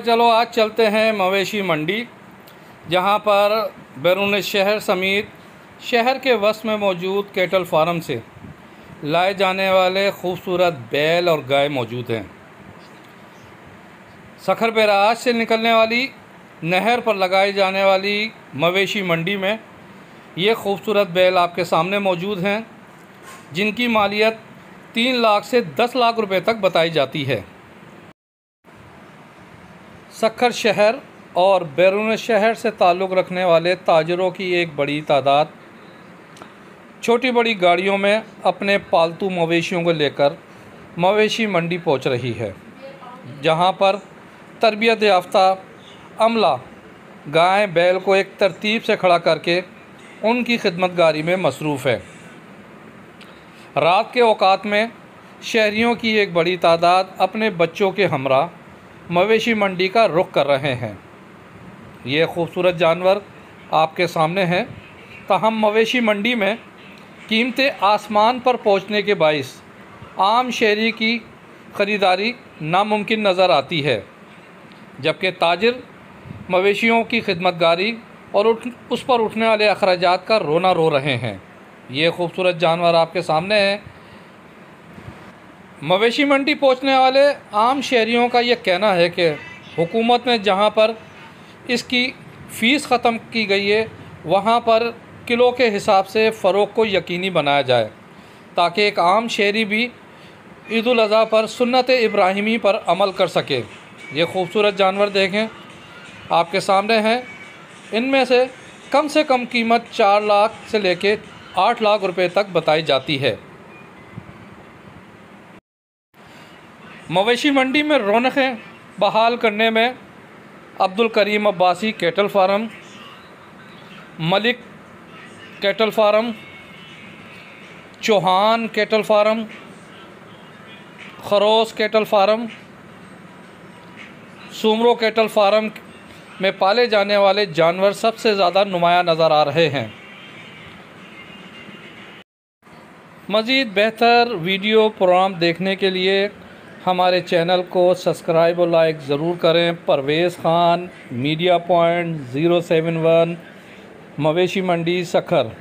चलो आज चलते हैं मवेशी मंडी, जहां पर बैरून शहर समेत शहर के वस्त में मौजूद कैटल फार्म से लाए जाने वाले खूबसूरत बैल और गाय मौजूद हैं। सखर बैराज से निकलने वाली नहर पर लगाई जाने वाली मवेशी मंडी में ये खूबसूरत बैल आपके सामने मौजूद हैं, जिनकी मालियत 3 लाख से 10 लाख रुपए तक बताई जाती है। सखर शहर और बैरून शहर से ताल्लुक़ रखने वाले ताजरों की एक बड़ी तादाद छोटी बड़ी गाड़ियों में अपने पालतू मवेशियों को लेकर मवेशी मंडी पहुंच रही है, जहां पर तरबियत याफ्ता अमला गाय बैल को एक तरतीब से खड़ा करके उनकी खिदमतगारी में मसरूफ़ है। रात के औकात में शहरियों की एक बड़ी तादाद अपने बच्चों के हमरा मवेशी मंडी का रुख कर रहे हैं। ये खूबसूरत जानवर आपके सामने हैं, ताहम मवेशी मंडी में कीमतें आसमान पर पहुंचने के बाइस आम शहरी की ख़रीदारी नामुमकिन नज़र आती है, जबकि ताजिर मवेशियों की खिदमतगारी और उस पर उठने वाले अखराजात का रोना रो रहे हैं। ये खूबसूरत जानवर आपके सामने हैं। मवेशी मंडी पहुंचने वाले आम शहरियों का ये कहना है कि हुकूमत ने जहां पर इसकी फ़ीस ख़त्म की गई है, वहां पर किलो के हिसाब से फ़रोग़ को यकीनी बनाया जाए, ताकि एक आम शहरी भी ईद उल अज़हा पर सुन्नत इब्राहिमी पर अमल कर सके। ये खूबसूरत जानवर देखें आपके सामने हैं। इनमें से कम कीमत 4 लाख से लेके 8 लाख रुपए तक बताई जाती है। मवेशी मंडी में रौनकें बहाल करने में Abdul Karim Abbasi cattle farm, Malik cattle farm, Chauhan cattle farm, Kharos cattle farm, Soomro cattle farm में पाले जाने वाले जानवर सबसे ज़्यादा नुमाया नज़र आ रहे हैं। मज़ीद बेहतर वीडियो प्रोग्राम देखने के लिए हमारे चैनल को सब्सक्राइब और लाइक ज़रूर करें। परवेज़ ख़ान, मीडिया पॉइंट 071, मवेशी मंडी सखर।